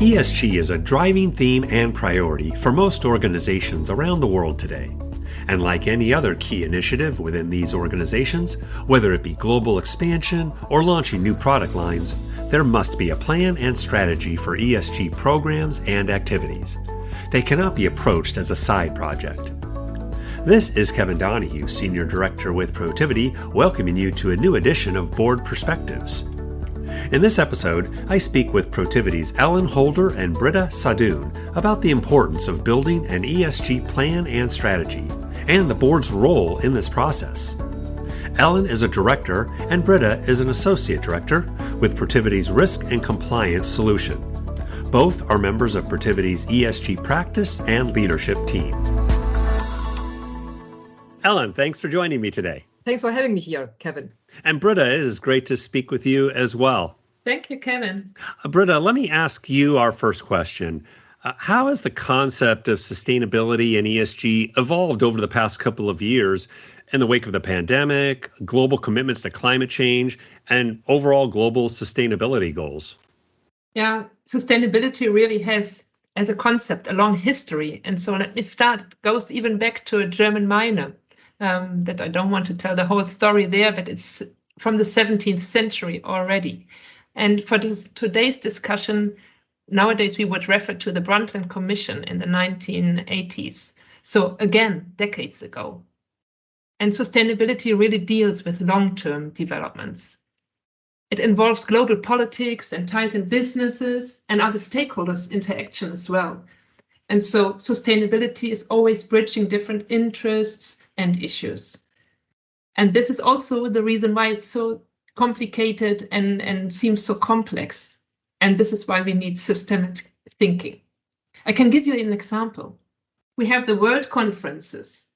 ESG is a driving theme and priority for most organizations around the world today. And like any other key initiative within these organizations, whether it be global expansion or launching new product lines, there must be a plan and strategy for ESG programs and activities. They cannot be approached as a side project. This is Kevin Donahue, Senior Director with Protiviti, welcoming you to a new edition of Board Perspectives. In this episode, I speak with Protiviti's ellen.holder and Britta Sadoun about the importance of building an ESG plan and strategy, and the board's role in this process. Ellen is a director and Britta is an associate director with Protiviti's Risk and Compliance Solution. Both are members of Protiviti's ESG practice and leadership team. Ellen, thanks for joining me today. Thanks for having me here, Kevin. And Britta, it is great to speak with you as well. Thank you, Kevin. Britta, let me ask you our first question. How has the concept of sustainability and ESG evolved over the past couple of years in the wake of the pandemic, global commitments to climate change, and overall global sustainability goals? Yeah, sustainability really has, as a concept, a long history. And so let me start. It goes even back to a German miner that I don't want to tell the whole story there, but it's from the 17th century already. And for today's discussion, nowadays we would refer to the Brundtland Commission in the 1980s. So again, decades ago. And sustainability really deals with long-term developments. It involves global politics and ties in businesses and other stakeholders' interaction as well. And so sustainability is always bridging different interests and issues. And this is also the reason why it's so complicated and seems so complex. And this is why we need systemic thinking. I can give you an example. We have the world conferences,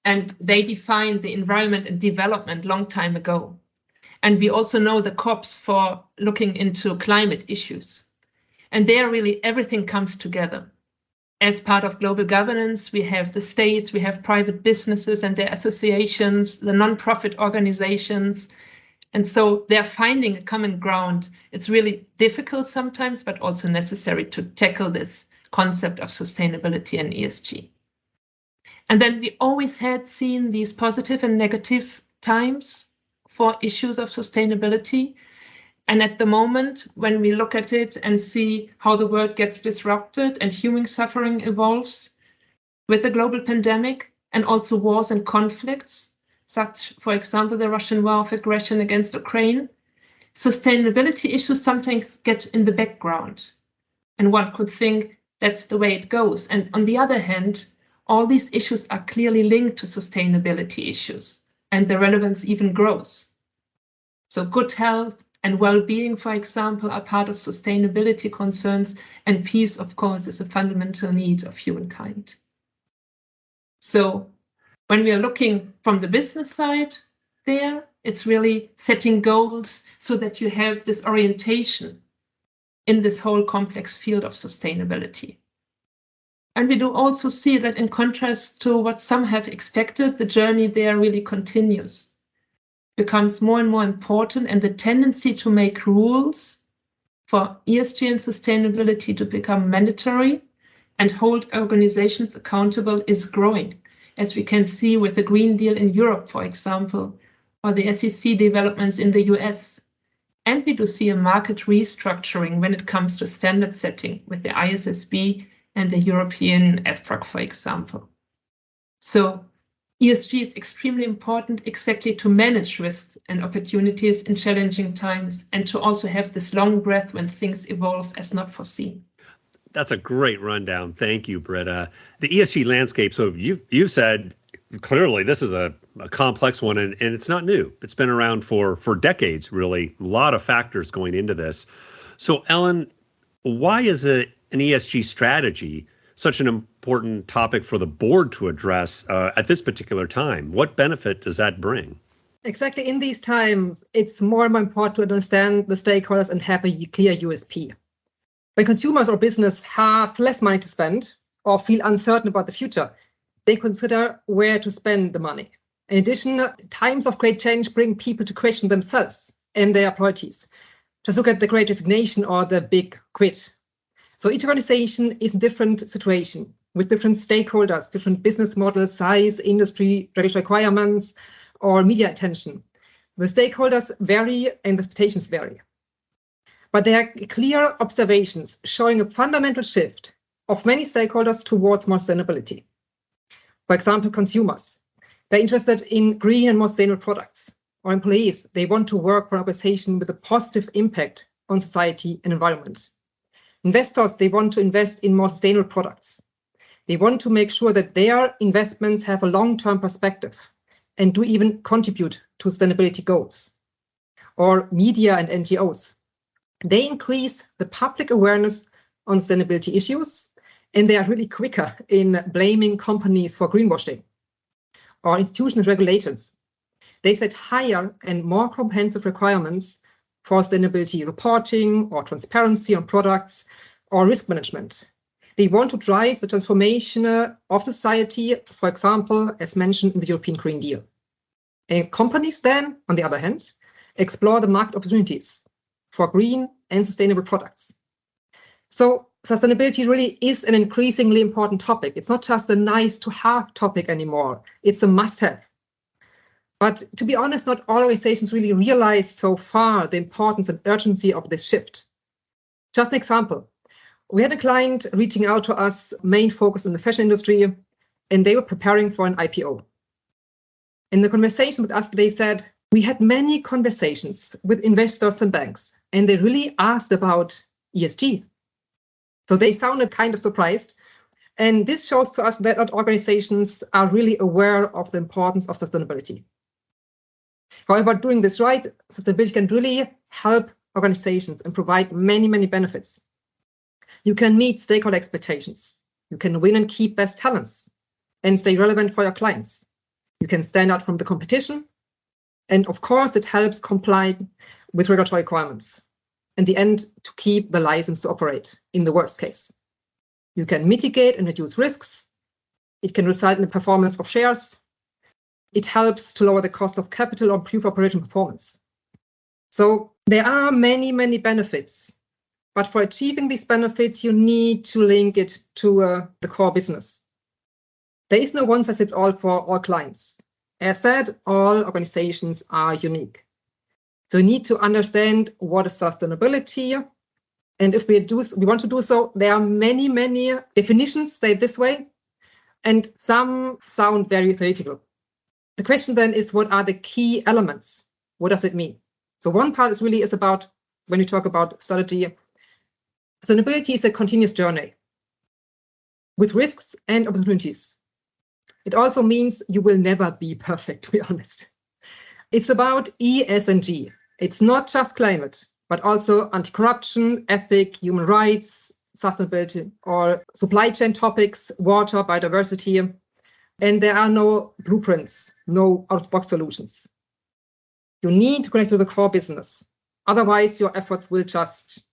and they defined the environment and development long time ago. And we also know the COPs for looking into climate issues. And there really everything comes together. As part of global governance, we have the states, we have private businesses and their associations, the non-profit organizations. And so they're finding a common ground. It's really difficult sometimes, but also necessary to tackle this concept of sustainability and ESG. And then we always had seen these positive and negative times for issues of sustainability. And at the moment, when we look at it and see how the world gets disrupted and human suffering evolves with the global pandemic and also wars and conflicts, such, for example, the Russian war of aggression against Ukraine, sustainability issues sometimes get in the background. And one could think that's the way it goes. And on the other hand, all these issues are clearly linked to sustainability issues, and the relevance even grows. So good health and well-being, for example, are part of sustainability concerns, and peace, of course, is a fundamental need of humankind. So when we are looking from the business side there, it's really setting goals so that you have this orientation in this whole complex field of sustainability. And we do also see that in contrast to what some have expected, the journey there really continues, becomes more and more important, and the tendency to make rules for ESG and sustainability to become mandatory and hold organizations accountable is growing, as we can see with the Green Deal in Europe, for example, or the SEC developments in the US. And we do see a market restructuring when it comes to standard setting with the ISSB and the European EFRAG, for example. So ESG is extremely important exactly to manage risks and opportunities in challenging times, and to also have this long breath when things evolve as not foreseen. That's a great rundown. Thank you, Britta. The ESG landscape, so you said clearly this is a complex one, and it's not new. It's been around for decades, really. A lot of factors going into this. So Ellen, why is an ESG strategy such an important topic for the board to address at this particular time? What benefit does that bring? Exactly. In these times, it's more and more important to understand the stakeholders and have a clear USP. When consumers or business have less money to spend or feel uncertain about the future, they consider where to spend the money. In addition, times of great change bring people to question themselves and their priorities. Just look at the Great Resignation or the Big Quit. So each organization is in a different situation with different stakeholders, different business models, size, industry, regulatory requirements, or media attention. The stakeholders vary and the expectations vary. But there are clear observations showing a fundamental shift of many stakeholders towards more sustainability. For example, consumers. They're interested in green and more sustainable products. Or employees, they want to work for an organization with a positive impact on society and environment. Investors, they want to invest in more sustainable products. They want to make sure that their investments have a long-term perspective and do even contribute to sustainability goals. Or media and NGOs. They increase the public awareness on sustainability issues, and they are really quicker in blaming companies for greenwashing. Or institutional regulators. They set higher and more comprehensive requirements for sustainability reporting or transparency on products or risk management. They want to drive the transformation of society, for example, as mentioned in the European Green Deal. And companies then, on the other hand, explore the market opportunities for green and sustainable products. So sustainability really is an increasingly important topic. It's not just a nice to have topic anymore. It's a must have. But to be honest, not all organizations really realize so far the importance and urgency of this shift. Just an example. We had a client reaching out to us, main focus in the fashion industry, and they were preparing for an IPO. In the conversation with us, they said, we had many conversations with investors and banks, and they really asked about ESG. So they sounded kind of surprised. And this shows to us that not organizations are really aware of the importance of sustainability. However, doing this right, sustainability can really help organizations and provide many, many benefits. You can meet stakeholder expectations. You can win and keep best talents and stay relevant for your clients. You can stand out from the competition. And of course, it helps comply with regulatory requirements. In the end, to keep the license to operate in the worst case. You can mitigate and reduce risks. It can result in the performance of shares. It helps to lower the cost of capital or improve operational performance. So there are many, many benefits. But for achieving these benefits, you need to link it to the core business. There is no one size fits all for all clients. As said, all organizations are unique. So you need to understand what is sustainability. And if we want to do so, there are many, many definitions, say it this way, and some sound very theoretical. The question then is, what are the key elements? What does it mean? So one part is about, when you talk about strategy, sustainability is a continuous journey with risks and opportunities. It also means you will never be perfect, to be honest. It's about ESG. It's not just climate, but also anti-corruption, ethics, human rights, sustainability, or supply chain topics, water, biodiversity. And there are no blueprints, no out-of-box solutions. You need to connect to the core business. Otherwise, your efforts will just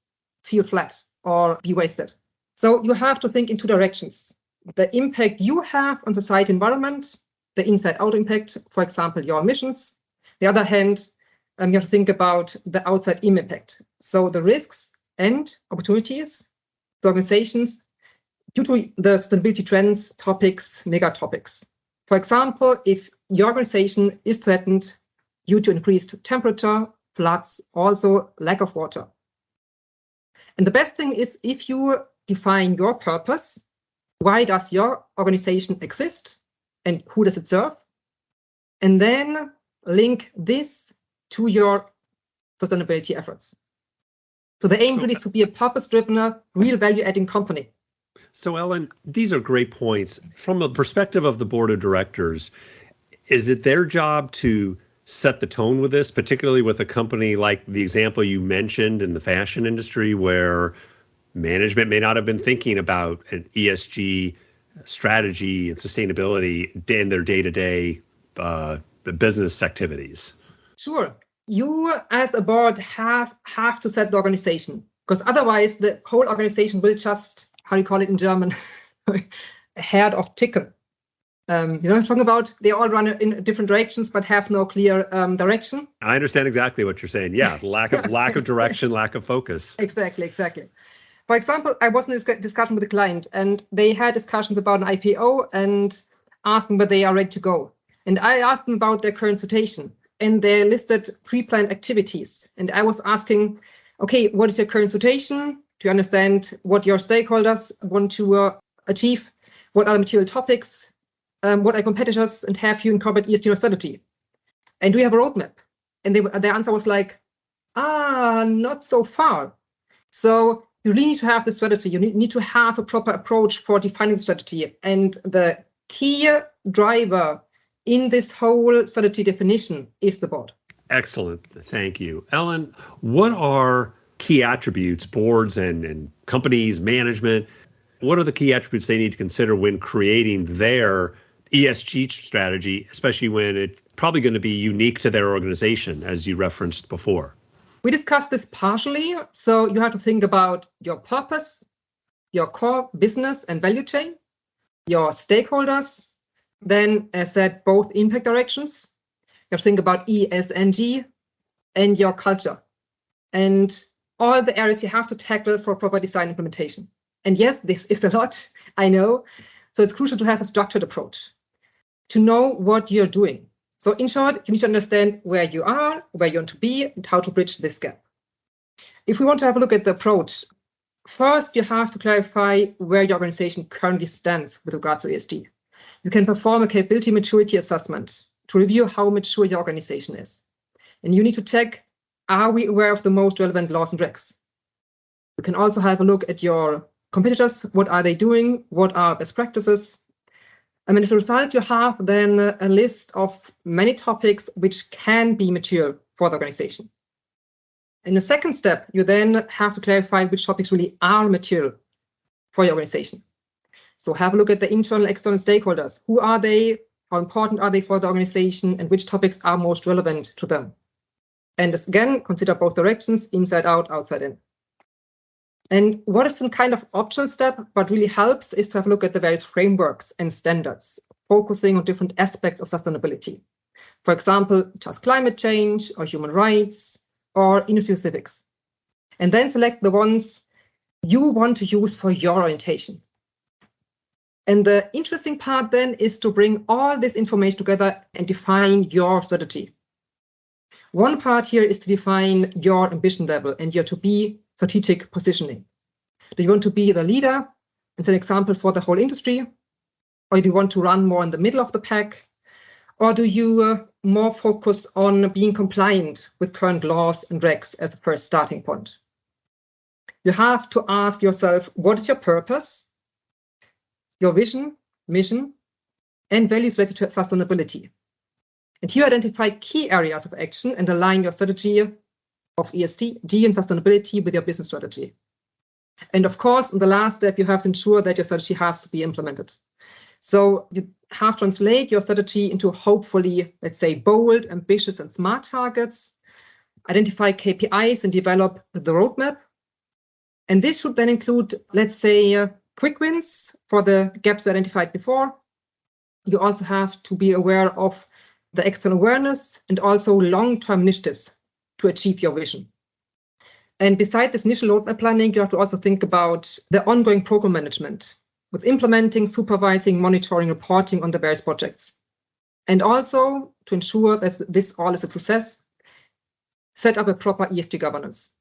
feel flat or be wasted. So you have to think in two directions. The impact you have on society environment, the inside-out impact, for example, your emissions. The other hand, you have to think about the outside-in impact. So the risks and opportunities, the organizations, due to the sustainability trends, topics, mega topics. For example, if your organization is threatened due to increased temperature, floods, also lack of water. And the best thing is if you define your purpose, why does your organization exist and who does it serve? And then link this to your sustainability efforts. So the aim really is to be a purpose-driven, real value-adding company. So Ellen, these are great points. From the perspective of the board of directors, is it their job to set the tone with this, particularly with a company like the example you mentioned in the fashion industry, where management may not have been thinking about an ESG strategy and sustainability in their day-to-day business activities? Sure. You as a board have to set the organization, because otherwise the whole organization will just, how do you call it in German, herd of chicken. You know what I'm talking about? They all run in different directions, but have no clear direction. I understand exactly what you're saying. Yeah, lack of direction, lack of focus. Exactly. For example, I was in this discussion with a client and they had discussions about an IPO and asked them whether they are ready to go. And I asked them about their current situation and they listed pre-planned activities. And I was asking, okay, what is your current situation? Do you understand what your stakeholders want to achieve? What are the material topics? What are competitors? And have you incorporated ESG in your strategy? And do you have a roadmap? And their answer was like, not so far. So you really need to have the strategy. You need to have a proper approach for defining the strategy. And the key driver in this whole strategy definition is the board. Excellent. Thank you. Ellen, what are key attributes boards and companies, management, what are the key attributes they need to consider when creating their ESG strategy, especially when it's probably going to be unique to their organization, as you referenced before? We discussed this partially. So you have to think about your purpose, your core business and value chain, your stakeholders, then as said, both impact directions. You have to think about ESG and your culture and all the areas you have to tackle for proper design implementation. And yes, this is a lot, I know. So it's crucial to have a structured approach, to know what you're doing. So in short, you need to understand where you are, where you want to be, and how to bridge this gap. If we want to have a look at the approach, first you have to clarify where your organization currently stands with regards to ESG. You can perform a capability maturity assessment to review how mature your organization is. And you need to check, are we aware of the most relevant laws and regs? You can also have a look at your competitors. What are they doing? What are best practices? And as a result, you have then a list of many topics which can be material for the organization. In the second step, you then have to clarify which topics really are material for your organization. So have a look at the internal and external stakeholders. Who are they? How important are they for the organization? And which topics are most relevant to them? And again, consider both directions, inside out, outside in. And what is some kind of optional step, but really helps, is to have a look at the various frameworks and standards, focusing on different aspects of sustainability. For example, just climate change or human rights or industry civics. And then select the ones you want to use for your orientation. And the interesting part then is to bring all this information together and define your strategy. One part here is to define your ambition level and your to-be strategic positioning. Do you want to be the leader and set an example for the whole industry? Or do you want to run more in the middle of the pack? Or do you more focus on being compliant with current laws and regs as the first starting point? You have to ask yourself, what is your purpose, your vision, mission, and values related to sustainability? And here identify key areas of action and align your strategy of ESG and sustainability with your business strategy. And of course, in the last step, you have to ensure that your strategy has to be implemented. So you have to translate your strategy into hopefully, let's say, bold, ambitious, and smart targets, identify KPIs and develop the roadmap. And this should then include, let's say, quick wins for the gaps we identified before. You also have to be aware of the external awareness and also long-term initiatives to achieve your vision. And beside this initial roadmap planning, you have to also think about the ongoing program management with implementing, supervising, monitoring, reporting on the various projects. And also to ensure that this all is a success, set up a proper ESG governance.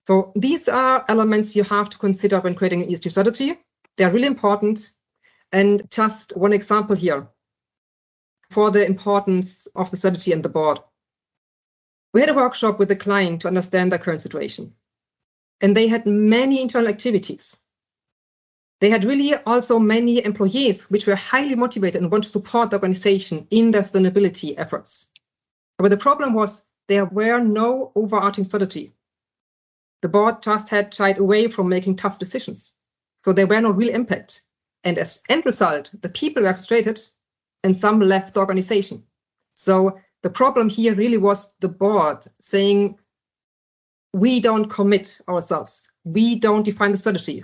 So these are elements you have to consider when creating an ESG strategy. They're really important. And just one example here for the importance of the strategy and the board. We had a workshop with the client to understand their current situation. And they had many internal activities. They had really also many employees which were highly motivated and want to support the organization in their sustainability efforts. But the problem was there were no overarching strategy. The board just had shied away from making tough decisions. So there were no real impact. And as end result, the people were frustrated and some left the organization. So the problem here really was the board saying, we don't commit ourselves. We don't define the strategy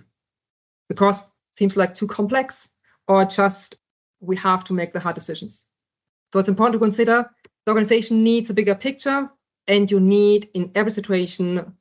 because it seems like too complex or just we have to make the hard decisions. So it's important to consider the organization needs a bigger picture and you need in every situation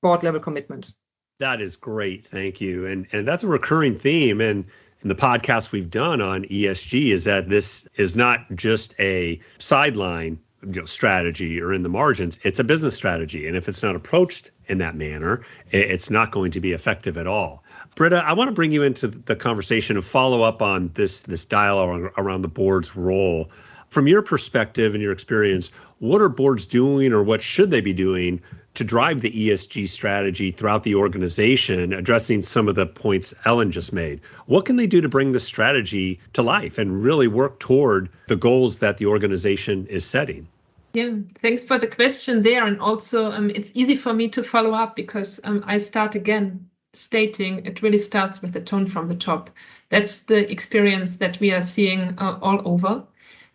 board level commitment. That is great. Thank you. And that's a recurring theme in the podcast we've done on ESG is that this is not just a sideline strategy or in the margins. It's a business strategy. And if it's not approached in that manner, it's not going to be effective at all. Britta, I want to bring you into the conversation and follow up on this dialogue around the board's role. From your perspective and your experience, what are boards doing or what should they be doing to drive the ESG strategy throughout the organization, addressing some of the points Ellen just made? What can they do to bring the strategy to life and really work toward the goals that the organization is setting? Yeah, thanks for the question there. And also, it's easy for me to follow up because I start again stating it really starts with the tone from the top. That's the experience that we are seeing all over.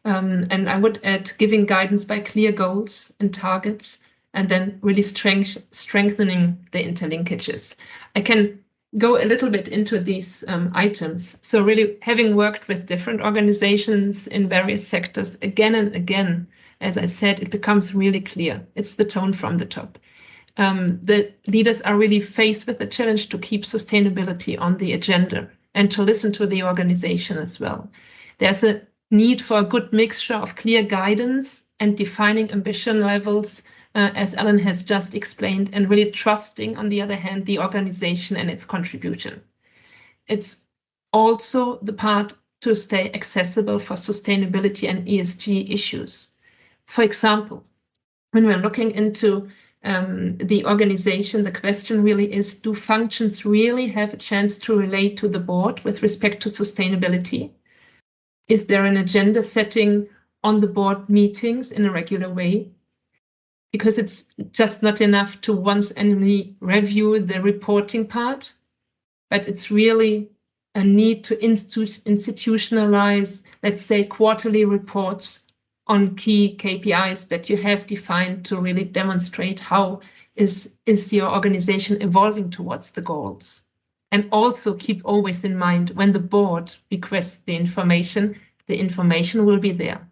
And I would add giving guidance by clear goals and targets, and then really strengthening the interlinkages. I can go a little bit into these items. So really having worked with different organizations in various sectors again and again, as I said, it becomes really clear. It's the tone from the top. The leaders are really faced with the challenge to keep sustainability on the agenda and to listen to the organization as well. There's a need for a good mixture of clear guidance and defining ambition levels, as Ellen has just explained, and really trusting, on the other hand, the organization and its contribution. It's also the part to stay accessible for sustainability and ESG issues. For example, when we're looking into the organization, the question really is, do functions really have a chance to relate to the board with respect to sustainability? Is there an agenda setting on the board meetings in a regular way? Because it's just not enough to once annually review the reporting part, but it's really a need to institutionalize, let's say, quarterly reports on key KPIs that you have defined to really demonstrate how is your organization evolving towards the goals. And also keep always in mind when the board requests the information will be there.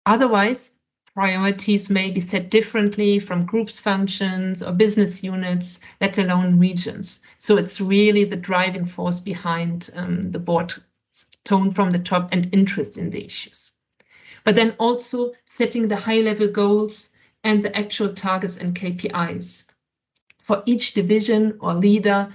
Otherwise, priorities may be set differently from groups, functions, or business units, let alone regions. So it's really the driving force behind the board tone from the top and interest in the issues. But then also setting the high-level goals and the actual targets and KPIs for each division or leader,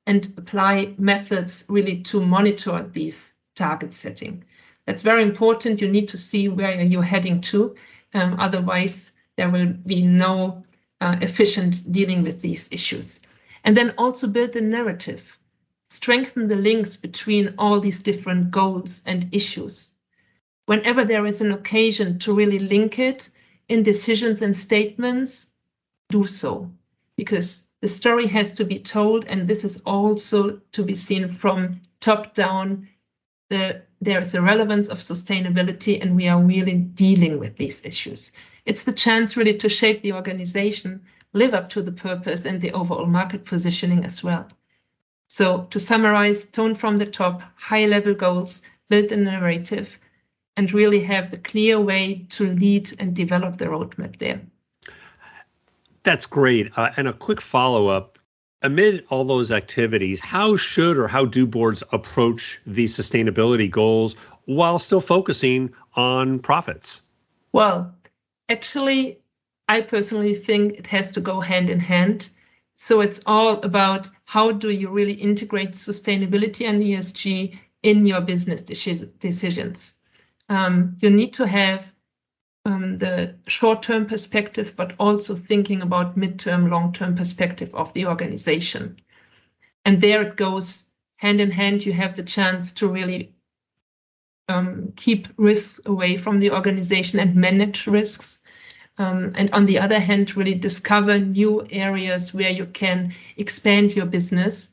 and apply methods really to monitor these target setting. That's very important. You need to see where you're heading to. Otherwise, there will be no efficient dealing with these issues. And then also build the narrative, strengthen the links between all these different goals and issues. Whenever there is an occasion to really link it in decisions and statements, do so, because the story has to be told, and this is also to be seen from top down. There is a relevance of sustainability, and we are really dealing with these issues. It's the chance really to shape the organization, live up to the purpose and the overall market positioning as well. So to summarize, tone from the top, high-level goals, build a narrative, and really have the clear way to lead and develop the roadmap there. That's great. And a quick follow-up. Amid all those activities, how should or how do boards approach these sustainability goals while still focusing on profits? Well, actually, I personally think it has to go hand in hand. So it's all about how do you really integrate sustainability and ESG in your business decisions. You need to have the short-term perspective, but also thinking about mid-term, long-term perspective of the organization. And there it goes hand in hand. You have the chance to really keep risks away from the organization and manage risks. And on the other hand, really discover new areas where you can expand your business,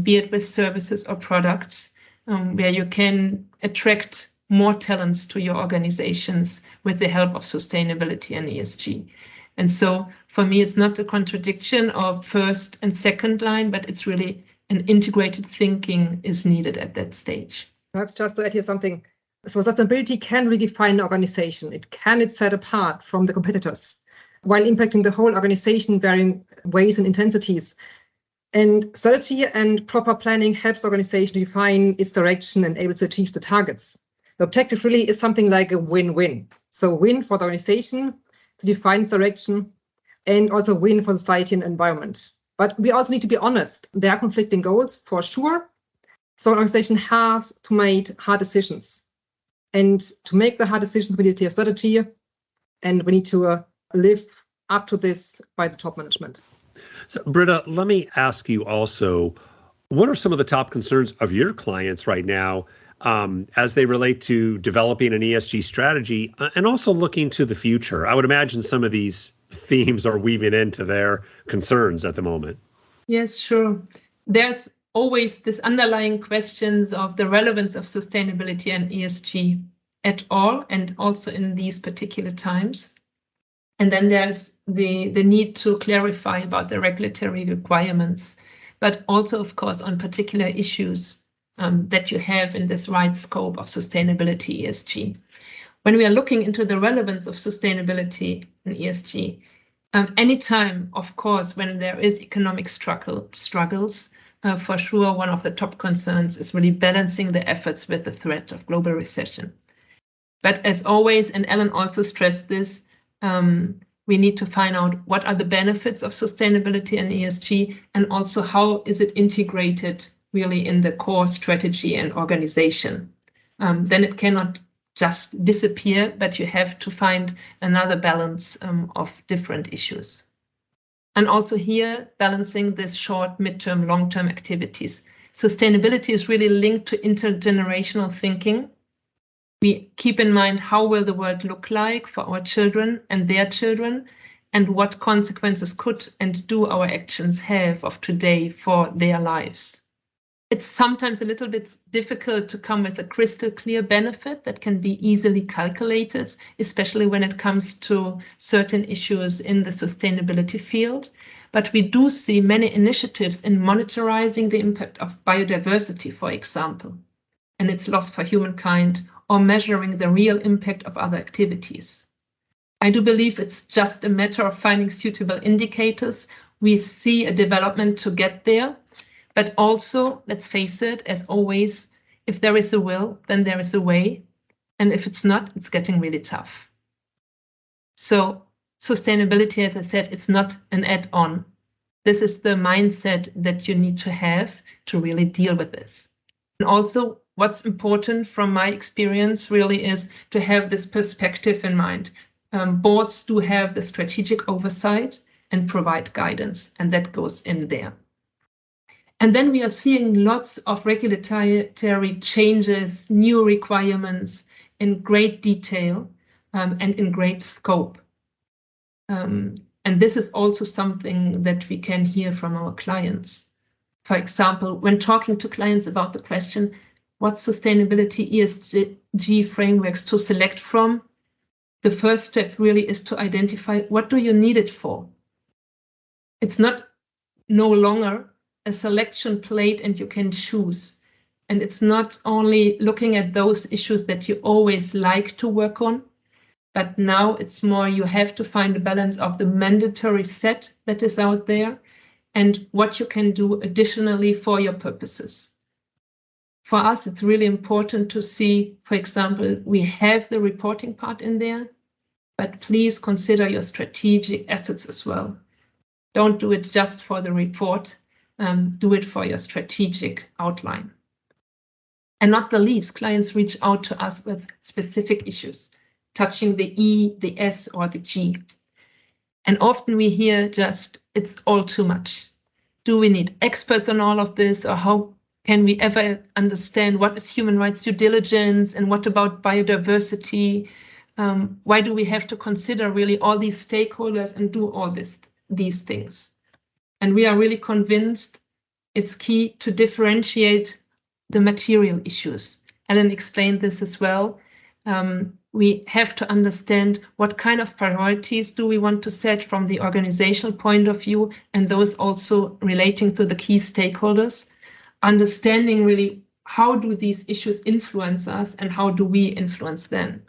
be it with services or products, where you can attract more talents to your organizations with the help of sustainability and ESG. And so for me, it's not a contradiction of first and second line, but it's really an integrated thinking is needed at that stage. Perhaps just to add here something. So sustainability can redefine an organization. It can be set apart from the competitors while impacting the whole organization in varying ways and intensities. And strategy and proper planning helps the organization define its direction and able to achieve the targets. The objective really is something like a win-win. So win for the organization to define its direction, and also win for society and environment. But we also need to be honest. There are conflicting goals for sure. So an organization has to make hard decisions. And to make the hard decisions, we need a clear strategy, and we need to live up to this by the top management. So, Britta, let me ask you also, what are some of the top concerns of your clients right now as they relate to developing an ESG strategy and also looking to the future? I would imagine some of these themes are weaving into their concerns at the moment. Yes, sure. There's always this underlying questions of the relevance of sustainability and ESG at all, and also in these particular times. And then there's the need to clarify about the regulatory requirements, but also, of course, on particular issues that you have in this wide scope of sustainability ESG. When we are looking into the relevance of sustainability and ESG, anytime, of course, when there is economic struggles, for sure, one of the top concerns is really balancing the efforts with the threat of global recession. But as always, and Ellen also stressed this, we need to find out what are the benefits of sustainability and ESG, and also how is it integrated really in the core strategy and organization. Then it cannot just disappear, but you have to find another balance of different issues. And also here, balancing this short, midterm, long-term activities. Sustainability is really linked to intergenerational thinking. We keep in mind how will the world look like for our children and their children, and what consequences could and do our actions have of today for their lives. It's sometimes a little bit difficult to come with a crystal clear benefit that can be easily calculated, especially when it comes to certain issues in the sustainability field. But we do see many initiatives in monitoring the impact of biodiversity, for example, and its loss for humankind, or measuring the real impact of other activities. I do believe it's just a matter of finding suitable indicators. We see a development to get there, but also, let's face it, as always, if there is a will, then there is a way. And if it's not, it's getting really tough. So sustainability, as I said, it's not an add-on. This is the mindset that you need to have to really deal with this. And also, what's important from my experience really is to have this perspective in mind. Boards do have the strategic oversight and provide guidance, and that goes in there. And then we are seeing lots of regulatory changes, new requirements in great detail and in great scope. And this is also something that we can hear from our clients. For example, when talking to clients about the question, what sustainability ESG frameworks to select from, the first step really is to identify what do you need it for. It's no longer a selection plate and you can choose. And it's not only looking at those issues that you always like to work on, but now it's more you have to find a balance of the mandatory set that is out there and what you can do additionally for your purposes. For us, it's really important to see, for example, we have the reporting part in there, but please consider your strategic assets as well. Don't do it just for the report, do it for your strategic outline. And not the least, clients reach out to us with specific issues, touching the E, the S, or the G. And often we hear just, it's all too much. Do we need experts on all of this, or how can we ever understand what is human rights due diligence and what about biodiversity? Why do we have to consider really all these stakeholders and do all these things? And we are really convinced it's key to differentiate the material issues. Ellen explained this as well. We have to understand what kind of priorities do we want to set from the organizational point of view, and those also relating to the key stakeholders. Understanding really how do these issues influence us and how do we influence them.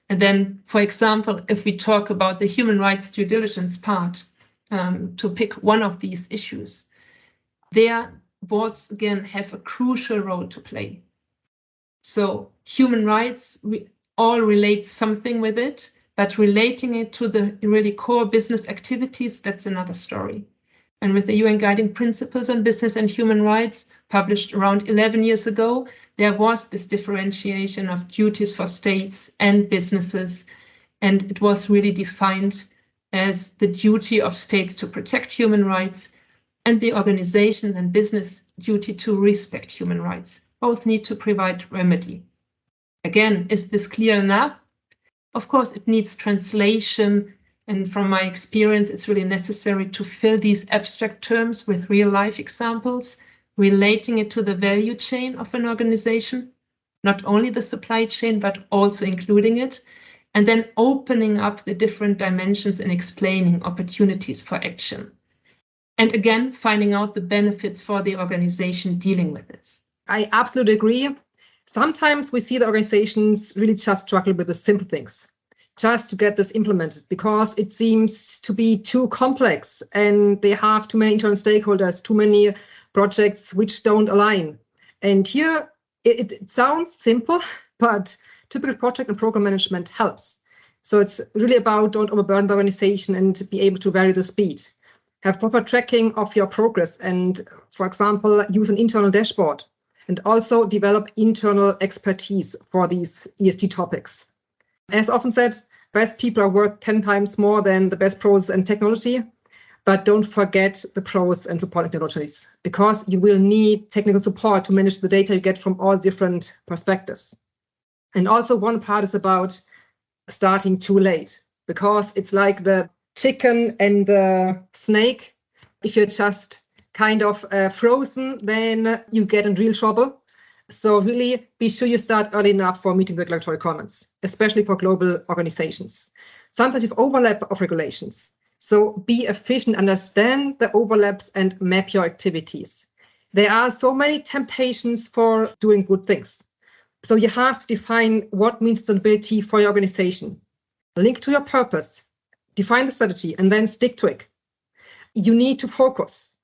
And then, for example, if we talk about the human rights due diligence part, to pick one of these issues, their boards, again, have a crucial role to play. So human rights, we all relate something with it, but relating it to the really core business activities, that's another story. And with the UN Guiding Principles on Business and Human Rights, published around 11 years ago, there was this differentiation of duties for states and businesses. And it was really defined as the duty of states to protect human rights and the organization and business duty to respect human rights. Both need to provide remedy. Again, is this clear enough? Of course, it needs translation. And from my experience, it's really necessary to fill these abstract terms with real-life examples, relating it to the value chain of an organization, not only the supply chain, but also including it, and then opening up the different dimensions and explaining opportunities for action. And again, finding out the benefits for the organization dealing with this. I absolutely agree. Sometimes we see the organizations really just struggle with the simple things, just to get this implemented, because it seems to be too complex and they have too many internal stakeholders, too many projects which don't align. And here it sounds simple, but typical project and program management helps. So it's really about don't overburden the organization and be able to vary the speed. Have proper tracking of your progress and, for example, use an internal dashboard, and also develop internal expertise for these ESG topics. As often said, best people are worth 10 times more than the best pros and technology, but don't forget the pros and supporting technologies, because you will need technical support to manage the data you get from all different perspectives. And also one part is about starting too late, because it's like the chicken and the snake. If you're just kind of frozen, then you get in real trouble. So really be sure you start early enough for meeting regulatory requirements, especially for global organizations. Sometimes you have overlap of regulations. So be efficient, understand the overlaps and map your activities. There are so many temptations for doing good things. So you have to define what means sustainability for your organization. Link to your purpose, define the strategy, and then stick to it. You need to focus.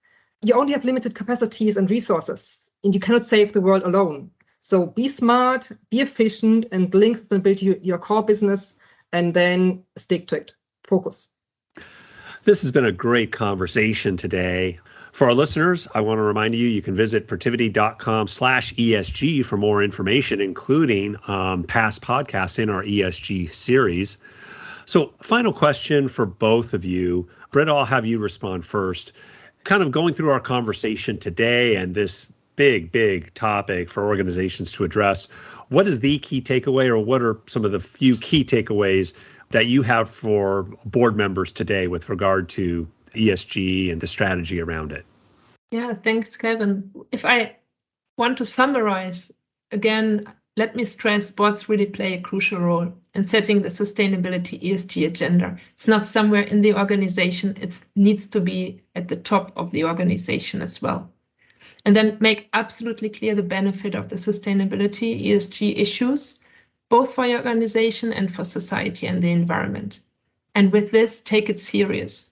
You only have limited capacities and resources, and you cannot save the world alone. So be smart, be efficient, and link sustainability to your core business, and then stick to it. Focus. This has been a great conversation today. For our listeners, I want to remind you, you can visit protiviti.com/ESG for more information, including past podcasts in our ESG series. So final question for both of you. Britta, I'll have you respond first. Kind of going through our conversation today and this big topic for organizations to address, what is the key takeaway, or what are some of the few key takeaways that you have for board members today with regard to ESG and the strategy around it? Yeah, thanks, Kevin. If I want to summarize, again, let me stress boards really play a crucial role in setting the sustainability ESG agenda. It's not somewhere in the organization. It needs to be at the top of the organization as well. And then make absolutely clear the benefit of the sustainability ESG issues, both for your organization and for society and the environment. And with this, take it serious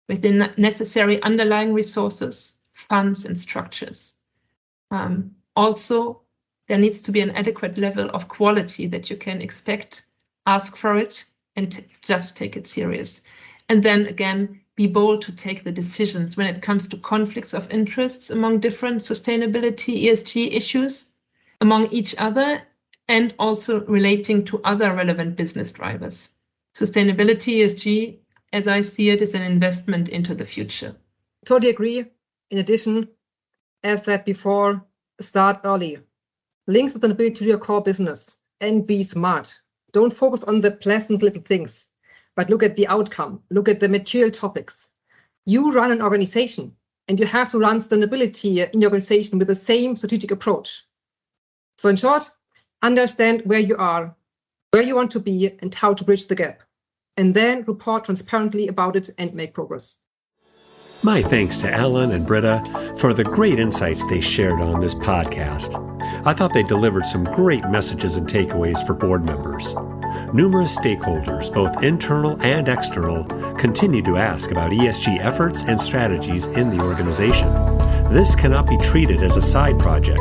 with the necessary underlying resources, funds, and structures. Also, there needs to be an adequate level of quality that you can expect, ask for it, and just take it serious. And then again, be bold to take the decisions when it comes to conflicts of interests among different sustainability ESG issues, among each other, and also relating to other relevant business drivers. Sustainability ESG, as I see it, is an investment into the future. Totally agree. In addition, as said before, start early. Link sustainability to your core business and be smart. Don't focus on the pleasant little things, but look at the outcome. Look at the material topics. You run an organization, and you have to run sustainability in your organization with the same strategic approach. So in short, understand where you are, where you want to be, and how to bridge the gap. And then report transparently about it and make progress. My thanks to Ellen and Britta for the great insights they shared on this podcast. I thought they delivered some great messages and takeaways for board members. Numerous stakeholders, both internal and external, continue to ask about ESG efforts and strategies in the organization. this cannot be treated as a side project.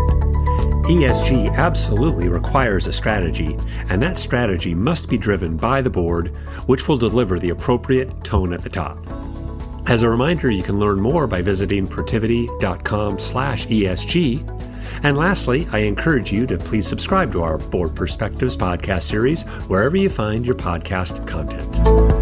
ESG absolutely requires a strategy, and that strategy must be driven by the board, which will deliver the appropriate tone at the top. As a reminder, you can learn more by visiting protiviti.com/ESG. And lastly, I encourage you to please subscribe to our Board Perspectives podcast series wherever you find your podcast content.